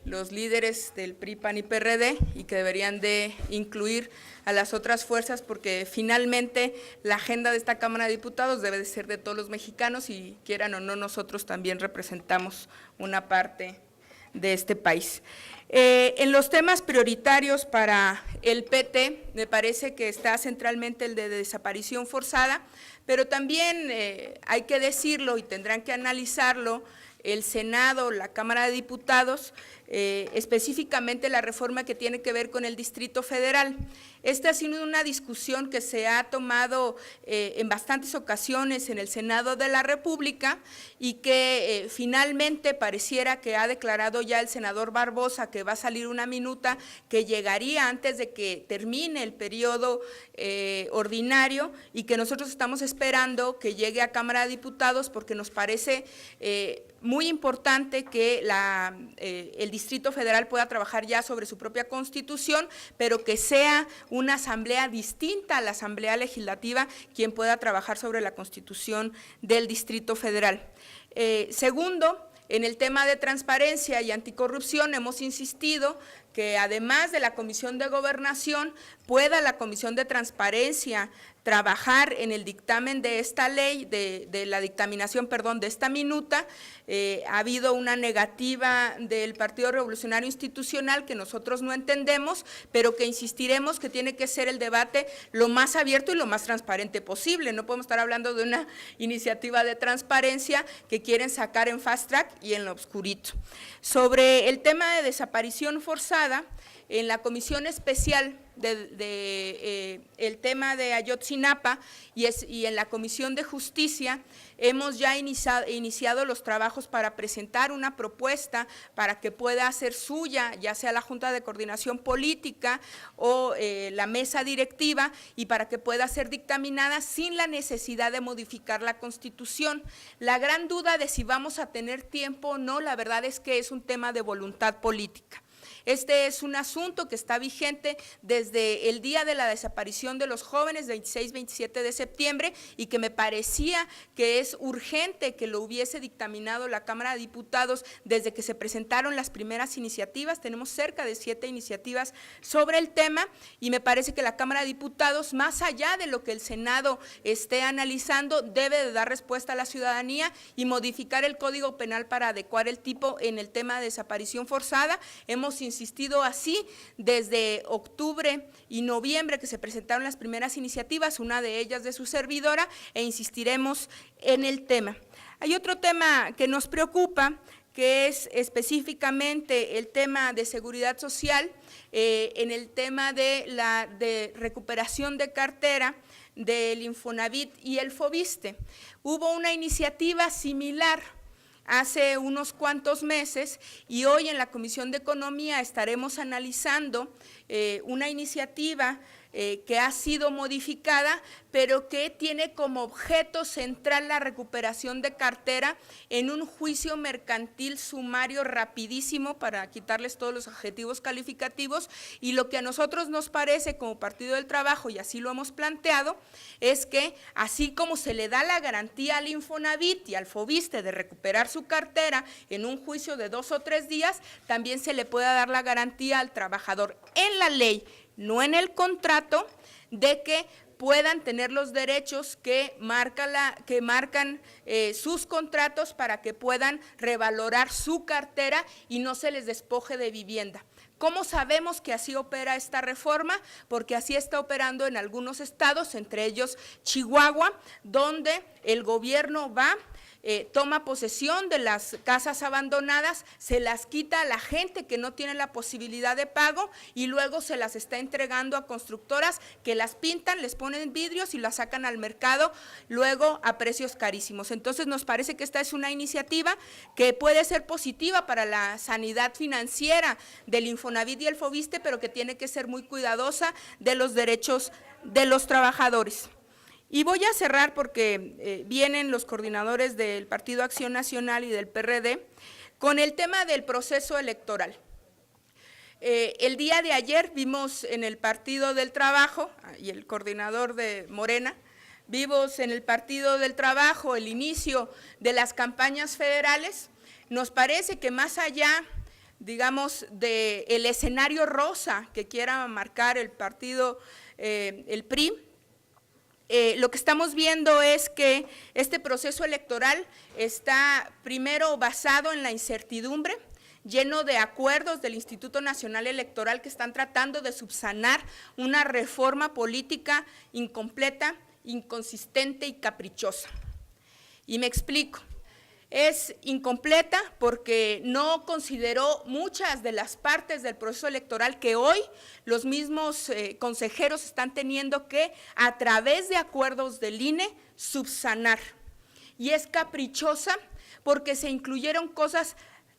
los líderes del PRI, PAN y PRD, y que deberían de incluir a las otras fuerzas, porque finalmente la agenda de esta Cámara de Diputados debe de ser de todos los mexicanos y quieran o no nosotros también representamos una parte de este país. En los temas prioritarios para el PT, me parece que está centralmente el de desaparición forzada, pero también hay que decirlo y tendrán que analizarlo el Senado, la Cámara de Diputados, específicamente la reforma que tiene que ver con el Distrito Federal. Esta ha sido una discusión que se ha tomado en bastantes ocasiones en el Senado de la República y que finalmente pareciera que ha declarado ya el senador Barbosa que va a salir una minuta que llegaría antes de que termine el periodo ordinario y que nosotros estamos esperando que llegue a Cámara de Diputados porque nos parece muy importante que el Distrito Federal pueda trabajar ya sobre su propia constitución, pero que sea una asamblea distinta a la Asamblea Legislativa quien pueda trabajar sobre la constitución del Distrito Federal. Segundo, en el tema de transparencia y anticorrupción hemos insistido que además de la Comisión de Gobernación pueda la Comisión de Transparencia trabajar en el dictamen de esta ley, de la dictaminación, perdón, de esta minuta. Ha habido una negativa del Partido Revolucionario Institucional que nosotros no entendemos, pero que insistiremos que tiene que ser el debate lo más abierto y lo más transparente posible. No podemos estar hablando de una iniciativa de transparencia que quieren sacar en fast track y en lo oscurito. Sobre el tema de desaparición forzada, en la comisión especial el tema de Ayotzinapa y en la Comisión de Justicia hemos ya iniciado los trabajos para presentar una propuesta para que pueda ser suya, ya sea la Junta de Coordinación Política o la mesa directiva, y para que pueda ser dictaminada sin la necesidad de modificar la Constitución. La gran duda de si vamos a tener tiempo o no, la verdad es que es un tema de voluntad política. Este es un asunto que está vigente desde el día de la desaparición de los jóvenes, 26-27 de septiembre, y que me parecía que es urgente que lo hubiese dictaminado la Cámara de Diputados desde que se presentaron las primeras iniciativas. Tenemos cerca de 7 iniciativas sobre el tema y me parece que la Cámara de Diputados, más allá de lo que el Senado esté analizando, debe de dar respuesta a la ciudadanía y modificar el Código Penal para adecuar el tipo en el tema de desaparición forzada. Hemos insistido así desde octubre y noviembre que se presentaron las primeras iniciativas, una de ellas de su servidora, e insistiremos en el tema. Hay otro tema que nos preocupa, que es específicamente el tema de seguridad social, en el tema de recuperación de cartera del Infonavit y el Foviste. Hubo una iniciativa similar hace unos cuantos meses y hoy en la Comisión de Economía estaremos analizando una iniciativa que ha sido modificada, pero que tiene como objeto central la recuperación de cartera en un juicio mercantil sumario rapidísimo para quitarles todos los adjetivos calificativos, y lo que a nosotros nos parece como Partido del Trabajo, y así lo hemos planteado, es que así como se le da la garantía al Infonavit y al Foviste de recuperar su cartera en un juicio de 2 o 3 días, también se le pueda dar la garantía al trabajador en la ley, no en el contrato, de que puedan tener los derechos que marcan sus contratos para que puedan revalorar su cartera y no se les despoje de vivienda. ¿Cómo sabemos que así opera esta reforma? Porque así está operando en algunos estados, entre ellos Chihuahua, donde el gobierno va, toma posesión de las casas abandonadas, se las quita a la gente que no tiene la posibilidad de pago y luego se las está entregando a constructoras que las pintan, les ponen vidrios y las sacan al mercado luego a precios carísimos. Entonces nos parece que esta es una iniciativa que puede ser positiva para la sanidad financiera del Infonavit y el Foviste, pero que tiene que ser muy cuidadosa de los derechos de los trabajadores. Y voy a cerrar porque vienen los coordinadores del Partido Acción Nacional y del PRD con el tema del proceso electoral. El día de ayer vimos en el Partido del Trabajo, y el coordinador de Morena, vimos en el Partido del Trabajo el inicio de las campañas federales. Nos parece que más allá digamos, del escenario rosa que quiera marcar el partido, el PRI, lo que estamos viendo es que este proceso electoral está primero basado en la incertidumbre, lleno de acuerdos del Instituto Nacional Electoral que están tratando de subsanar una reforma política incompleta, inconsistente y caprichosa. Y me explico. Es incompleta porque no consideró muchas de las partes del proceso electoral que hoy los mismos consejeros están teniendo que, a través de acuerdos del INE, subsanar. Y es caprichosa porque se incluyeron cosas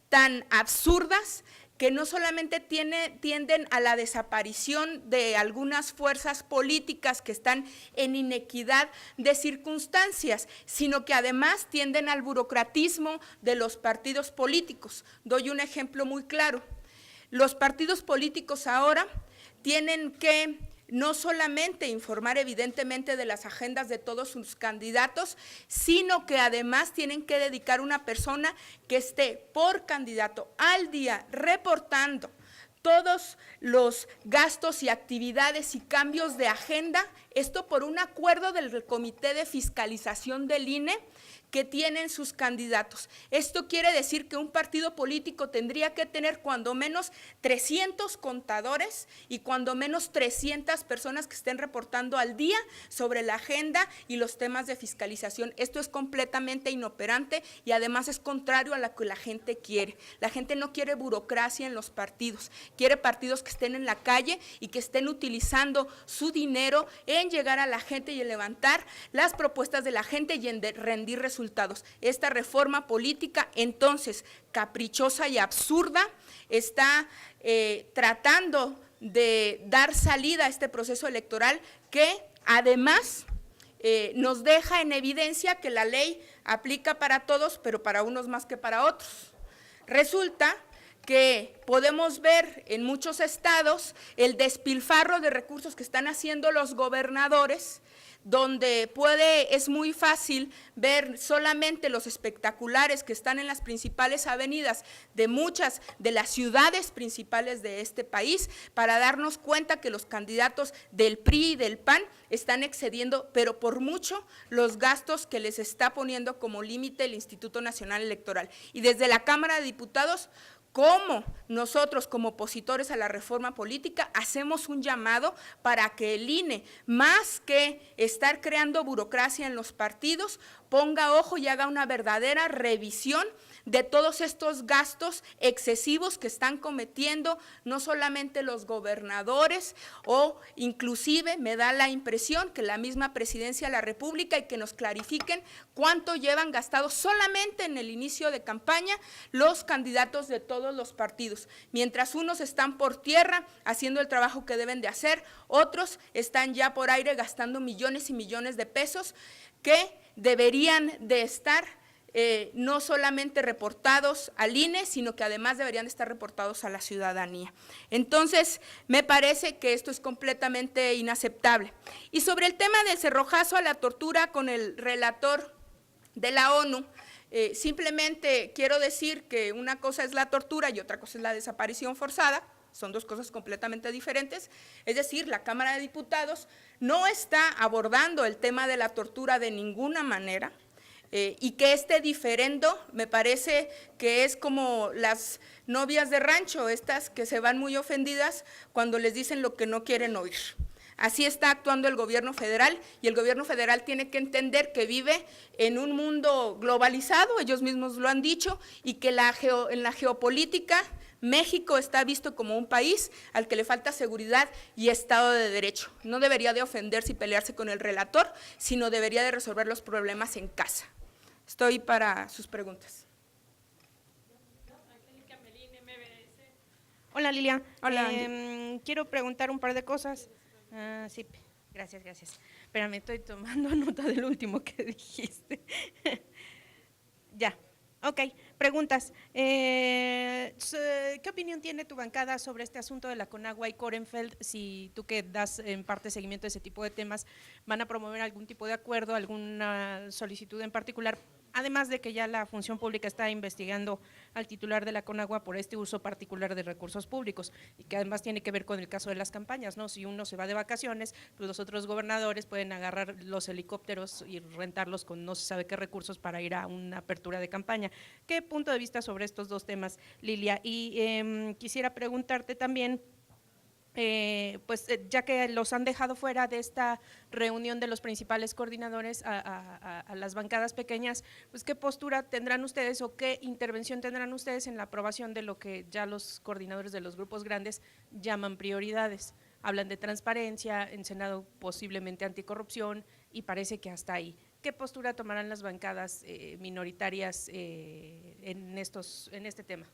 tan absurdas que no solamente tienden a la desaparición de algunas fuerzas políticas que están en inequidad de circunstancias, sino que además tienden al burocratismo de los partidos políticos. Doy un ejemplo muy claro. Los partidos políticos ahora tienen que no solamente informar evidentemente de las agendas de todos sus candidatos, sino que además tienen que dedicar una persona que esté por candidato al día reportando todos los gastos y actividades y cambios de agenda, esto por un acuerdo del Comité de Fiscalización del INE que tienen sus candidatos. Esto quiere decir que un partido político tendría que tener cuando menos 300 contadores y cuando menos 300 personas que estén reportando al día sobre la agenda y los temas de fiscalización. Esto es completamente inoperante y además es contrario a lo que la gente quiere. La gente no quiere burocracia en los partidos, quiere partidos que estén en la calle y que estén utilizando su dinero en llegar a la gente y en levantar las propuestas de la gente y en rendir resultados. Esta reforma política, entonces, caprichosa y absurda, está tratando de dar salida a este proceso electoral que además nos deja en evidencia que la ley aplica para todos, pero para unos más que para otros. Resulta que podemos ver en muchos estados el despilfarro de recursos que están haciendo los gobernadores, donde es muy fácil ver solamente los espectaculares que están en las principales avenidas de muchas de las ciudades principales de este país, para darnos cuenta que los candidatos del PRI y del PAN están excediendo, pero por mucho, los gastos que les está poniendo como límite el Instituto Nacional Electoral. Y desde la Cámara de Diputados, cómo nosotros como opositores a la reforma política hacemos un llamado para que el INE, más que estar creando burocracia en los partidos, ponga ojo y haga una verdadera revisión de todos estos gastos excesivos que están cometiendo no solamente los gobernadores, o inclusive me da la impresión que la misma Presidencia de la República, y que nos clarifiquen cuánto llevan gastado solamente en el inicio de campaña los candidatos de todos los partidos. Mientras unos están por tierra haciendo el trabajo que deben de hacer, otros están ya por aire gastando millones y millones de pesos que deberían de estar no solamente reportados al INE, sino que además deberían estar reportados a la ciudadanía. Entonces, me parece que esto es completamente inaceptable. Y sobre el tema del cerrojazo a la tortura con el relator de la ONU, simplemente quiero decir que una cosa es la tortura y otra cosa es la desaparición forzada. Son dos cosas completamente diferentes. Es decir, la Cámara de Diputados no está abordando el tema de la tortura de ninguna manera, y que este diferendo me parece que es como las novias de rancho, estas que se van muy ofendidas cuando les dicen lo que no quieren oír. Así está actuando el gobierno federal, y el gobierno federal tiene que entender que vive en un mundo globalizado, ellos mismos lo han dicho, y que en la geopolítica México está visto como un país al que le falta seguridad y Estado de Derecho. No debería de ofenderse y pelearse con el relator, sino debería de resolver los problemas en casa. Estoy para sus preguntas. Hola, Lilia. Hola, quiero preguntar un par de cosas. Sí, gracias. Espérame, estoy tomando nota del último que dijiste. Ya, ok. Preguntas. ¿Qué opinión tiene tu bancada sobre este asunto de la Conagua y Korenfeld? Si tú, que das en parte seguimiento a ese tipo de temas, ¿van a promover algún tipo de acuerdo, alguna solicitud en particular Además de que ya la Función Pública está investigando al titular de la Conagua por este uso particular de recursos públicos y que además tiene que ver con el caso de las campañas, ¿no? Si uno se va de vacaciones, pues los otros gobernadores pueden agarrar los helicópteros y rentarlos con no se sabe qué recursos para ir a una apertura de campaña. ¿Qué punto de vista sobre estos dos temas, Lilia? Y quisiera preguntarte también, ya que los han dejado fuera de esta reunión de los principales coordinadores a las bancadas pequeñas, pues qué postura tendrán ustedes o qué intervención tendrán ustedes en la aprobación de lo que ya los coordinadores de los grupos grandes llaman prioridades. Hablan de transparencia, en Senado posiblemente anticorrupción y parece que hasta ahí. ¿Qué postura tomarán las bancadas minoritarias en este tema?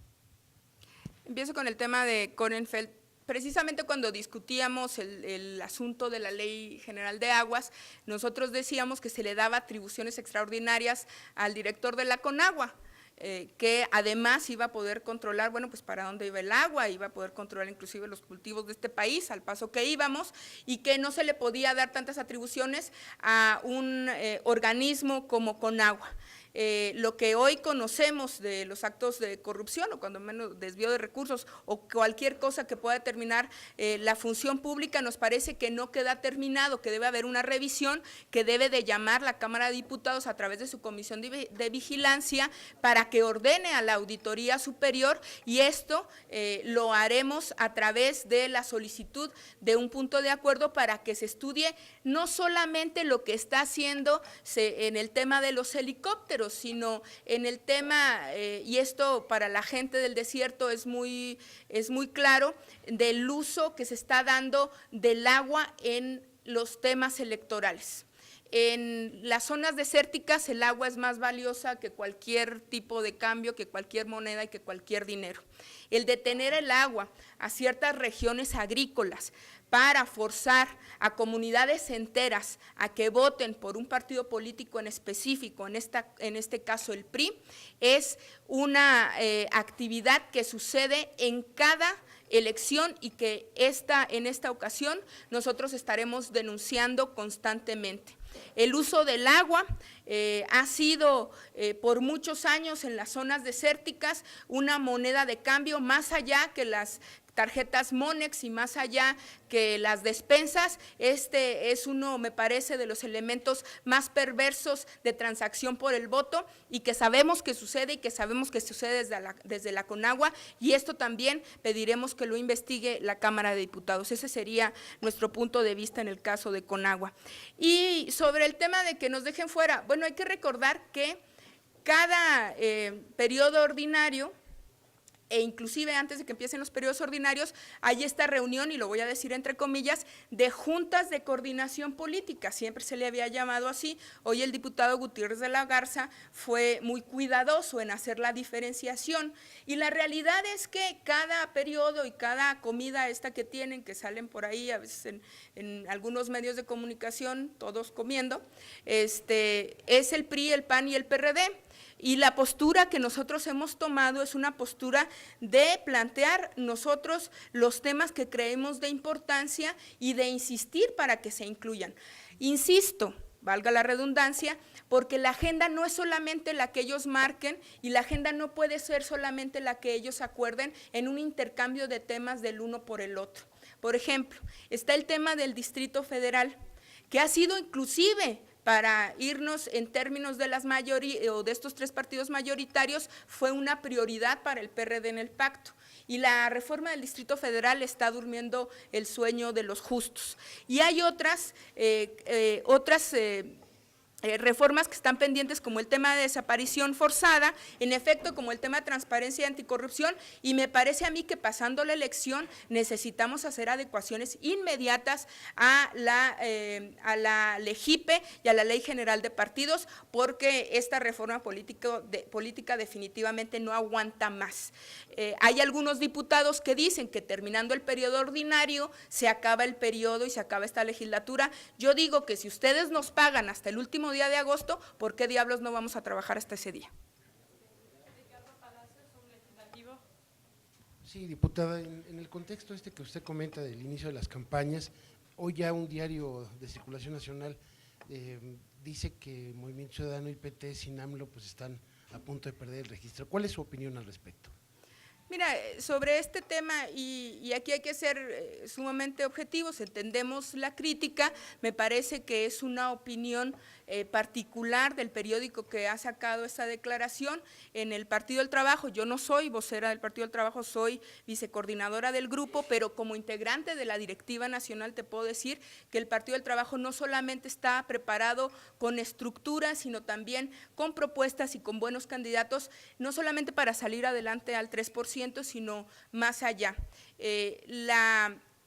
Empiezo con el tema de Kohrenfeld. Precisamente cuando discutíamos el asunto de la Ley General de Aguas, nosotros decíamos que se le daba atribuciones extraordinarias al director de la Conagua, que además iba a poder controlar, bueno, pues para dónde iba el agua, iba a poder controlar inclusive los cultivos de este país, al paso que íbamos, y que no se le podía dar tantas atribuciones a un organismo como Conagua. Lo que hoy conocemos de los actos de corrupción o cuando menos desvío de recursos o cualquier cosa que pueda determinar la función pública, nos parece que no queda terminado, que debe haber una revisión que debe de llamar la Cámara de Diputados a través de su comisión de vigilancia para que ordene a la Auditoría Superior, y esto lo haremos a través de la solicitud de un punto de acuerdo para que se estudie no solamente lo que está haciendo en el tema de los helicópteros, sino en el tema, y esto para la gente del desierto es muy claro, del uso que se está dando del agua en los temas electorales. En las zonas desérticas el agua es más valiosa que cualquier tipo de cambio, que cualquier moneda y que cualquier dinero. El detener el agua a ciertas regiones agrícolas para forzar a comunidades enteras a que voten por un partido político en específico, en este caso el PRI, es una actividad que sucede en cada elección y que en esta ocasión nosotros estaremos denunciando constantemente. El uso del agua ha sido por muchos años en las zonas desérticas una moneda de cambio, más allá que las tarjetas Monex y más allá que las despensas. Este es uno, me parece, de los elementos más perversos de transacción por el voto y que sabemos que sucede y que sabemos que sucede desde la Conagua, y esto también pediremos que lo investigue la Cámara de Diputados. Ese sería nuestro punto de vista en el caso de Conagua. Y sobre el tema de que nos dejen fuera, bueno, hay que recordar que cada periodo ordinario, e inclusive antes de que empiecen los periodos ordinarios, hay esta reunión, y lo voy a decir entre comillas, de juntas de coordinación política, siempre se le había llamado así. Hoy el diputado Gutiérrez de la Garza fue muy cuidadoso en hacer la diferenciación, y la realidad es que cada periodo y cada comida esta que tienen, que salen por ahí a veces en algunos medios de comunicación, todos comiendo, es el PRI, el PAN y el PRD. Y la postura que nosotros hemos tomado es una postura de plantear nosotros los temas que creemos de importancia y de insistir para que se incluyan. Insisto, valga la redundancia, porque la agenda no es solamente la que ellos marquen y la agenda no puede ser solamente la que ellos acuerden en un intercambio de temas del uno por el otro. Por ejemplo, está el tema del Distrito Federal, que ha sido inclusive, para irnos en términos de las o de estos tres partidos mayoritarios, fue una prioridad para el PRD en el pacto. Y la reforma del Distrito Federal está durmiendo el sueño de los justos. Y hay otras reformas que están pendientes, como el tema de desaparición forzada, en efecto, como el tema de transparencia y anticorrupción, y me parece a mí que pasando la elección necesitamos hacer adecuaciones inmediatas a la LEGIPE y a la Ley General de Partidos, porque esta reforma política definitivamente no aguanta más. Hay algunos diputados que dicen que terminando el periodo ordinario se acaba el periodo y se acaba esta legislatura. Yo digo que si ustedes nos pagan hasta el último día de agosto, ¿por qué diablos no vamos a trabajar hasta ese día? Sí, diputada, en el contexto que usted comenta del inicio de las campañas, hoy ya un diario de circulación nacional dice que Movimiento Ciudadano y PT sin AMLO pues están a punto de perder el registro. ¿Cuál es su opinión al respecto? Mira, sobre este tema, y aquí hay que ser sumamente objetivos, entendemos la crítica, me parece que es una opinión particular del periódico que ha sacado esta declaración. En el Partido del Trabajo, yo no soy vocera del Partido del Trabajo, soy vicecoordinadora del grupo, pero como integrante de la directiva nacional te puedo decir que el Partido del Trabajo no solamente está preparado con estructuras, sino también con propuestas y con buenos candidatos, no solamente para salir adelante al 3%, sino más allá.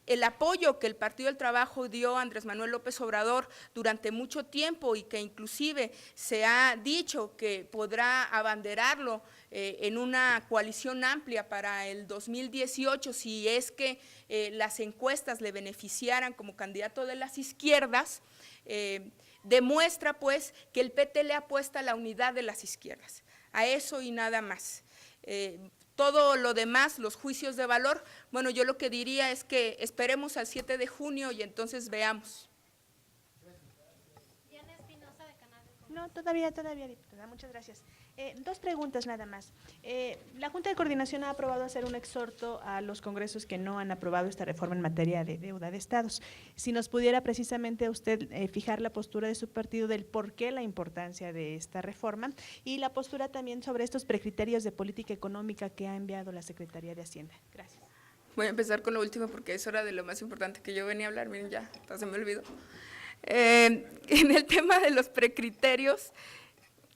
El apoyo que el Partido del Trabajo dio a Andrés Manuel López Obrador durante mucho tiempo y que inclusive se ha dicho que podrá abanderarlo en una coalición amplia para el 2018 si es que las encuestas le beneficiaran como candidato de las izquierdas, demuestra pues que el PT le apuesta a la unidad de las izquierdas, a eso y nada más. Todo lo demás, los juicios de valor, bueno, yo lo que diría es que esperemos al 7 de junio y entonces veamos. No, todavía, diputada, muchas gracias. Dos preguntas nada más. La Junta de Coordinación ha aprobado hacer un exhorto a los congresos que no han aprobado esta reforma en materia de deuda de estados. Si nos pudiera precisamente usted fijar la postura de su partido del por qué la importancia de esta reforma y la postura también sobre estos precriterios de política económica que ha enviado la Secretaría de Hacienda. Gracias. Voy a empezar con lo último porque eso era de lo más importante que yo venía a hablar, miren ya, hasta se me olvidó. En el tema de los precriterios,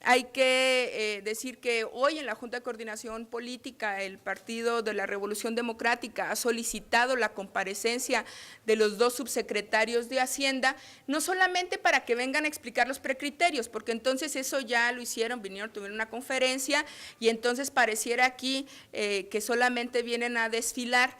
hay que decir que hoy en la Junta de Coordinación Política el Partido de la Revolución Democrática ha solicitado la comparecencia de los dos subsecretarios de Hacienda, no solamente para que vengan a explicar los precriterios, porque entonces eso ya lo hicieron, vinieron, tuvieron una conferencia y entonces pareciera aquí que solamente vienen a desfilar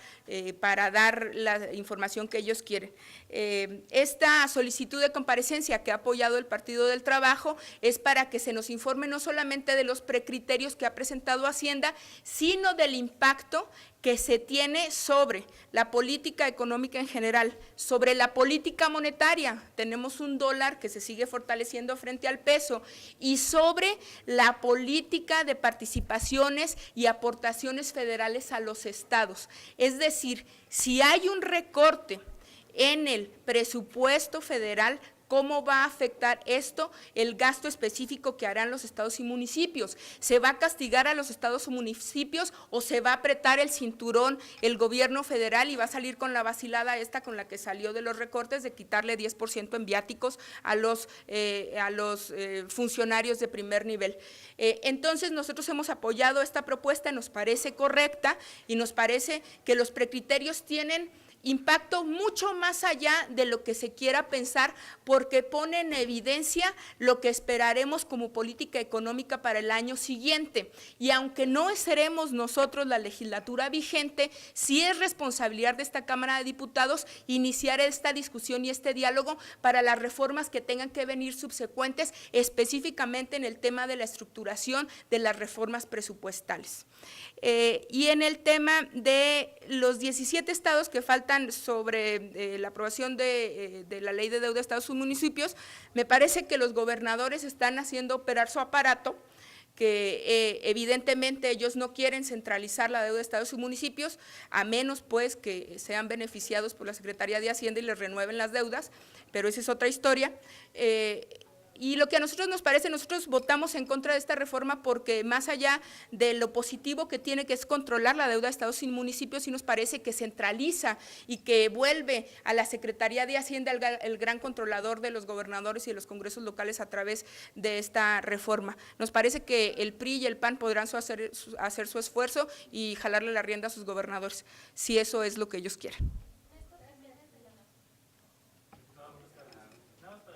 para dar la información que ellos quieren. Esta solicitud de comparecencia que ha apoyado el Partido del Trabajo es para que se nos informe no solamente de los precriterios que ha presentado Hacienda, sino del impacto que se tiene sobre la política económica en general, sobre la política monetaria, tenemos un dólar que se sigue fortaleciendo frente al peso, y sobre la política de participaciones y aportaciones federales a los estados. Es decir, si hay un recorte en el presupuesto federal, ¿cómo va a afectar esto el gasto específico que harán los estados y municipios? ¿Se va a castigar a los estados o municipios o se va a apretar el cinturón el gobierno federal y va a salir con la vacilada esta con la que salió de los recortes de quitarle 10% en viáticos a los funcionarios de primer nivel? Entonces nosotros hemos apoyado esta propuesta, nos parece correcta y nos parece que los precriterios tienen impacto mucho más allá de lo que se quiera pensar, porque pone en evidencia lo que esperaremos como política económica para el año siguiente. Y aunque no seremos nosotros la legislatura vigente, sí es responsabilidad de esta Cámara de Diputados iniciar esta discusión y este diálogo para las reformas que tengan que venir subsecuentes, específicamente en el tema de la estructuración de las reformas presupuestales. Y en el tema de los 17 estados que faltan sobre la aprobación de la ley de deuda de estados y municipios, me parece que los gobernadores están haciendo operar su aparato, que evidentemente ellos no quieren centralizar la deuda de estados y municipios, a menos pues que sean beneficiados por la Secretaría de Hacienda y les renueven las deudas, pero esa es otra historia. Y lo que a nosotros nos parece, nosotros votamos en contra de esta reforma porque más allá de lo positivo que tiene, que es controlar la deuda de estados y municipios, sí nos parece que centraliza y que vuelve a la Secretaría de Hacienda el gran controlador de los gobernadores y de los congresos locales a través de esta reforma. Nos parece que el PRI y el PAN podrán hacer su esfuerzo y jalarle la rienda a sus gobernadores, si eso es lo que ellos quieren.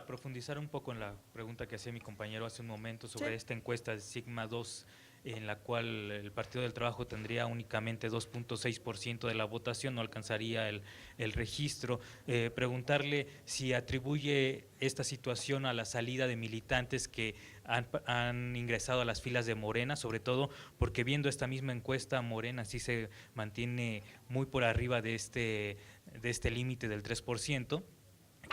Profundizar un poco en la pregunta que hacía mi compañero hace un momento sobre esta encuesta de Sigma 2, en la cual el Partido del Trabajo tendría únicamente 2.6% de la votación, no alcanzaría el registro. Preguntarle si atribuye esta situación a la salida de militantes que han ingresado a las filas de Morena, sobre todo porque viendo esta misma encuesta, Morena sí se mantiene muy por arriba de este límite del 3%.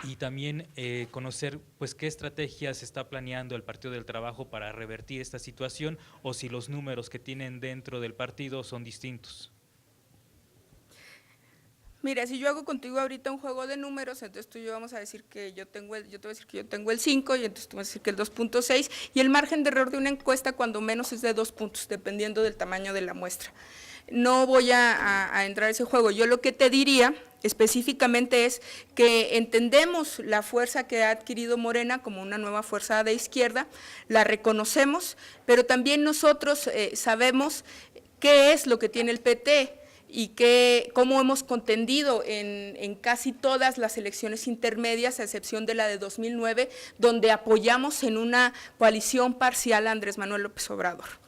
Y también conocer pues qué estrategias está planeando el Partido del Trabajo para revertir esta situación, o si los números que tienen dentro del partido son distintos. Mira, si yo hago contigo ahorita un juego de números, entonces tú y yo vamos a decir que yo te voy a decir que yo tengo el 5, y entonces tú vas a decir que el 2.6, y el margen de error de una encuesta cuando menos es de 2 puntos, dependiendo del tamaño de la muestra. No voy a entrar a ese juego. Yo lo que te diría específicamente es que entendemos la fuerza que ha adquirido Morena como una nueva fuerza de izquierda, la reconocemos, pero también nosotros sabemos qué es lo que tiene el PT, y cómo hemos contendido en casi todas las elecciones intermedias, a excepción de la de 2009, donde apoyamos en una coalición parcial a Andrés Manuel López Obrador.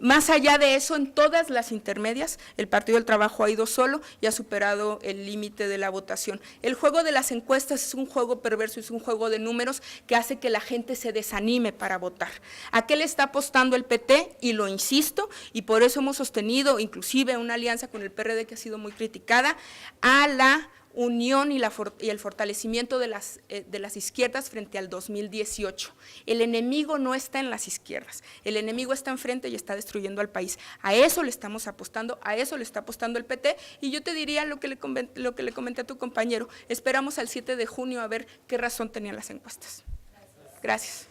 Más allá de eso, en todas las intermedias, el Partido del Trabajo ha ido solo y ha superado el límite de la votación. El juego de las encuestas es un juego perverso, es un juego de números que hace que la gente se desanime para votar. ¿A qué le está apostando el PT? Y lo insisto, y por eso hemos sostenido inclusive una alianza con el PRD que ha sido muy criticada, a la unión y el fortalecimiento de las izquierdas frente al 2018. El enemigo no está en las izquierdas, el enemigo está enfrente y está destruyendo al país. A eso le estamos apostando, a eso le está apostando el PT, y yo te diría lo que le comenté a tu compañero, esperamos al 7 de junio a ver qué razón tenían las encuestas. Gracias.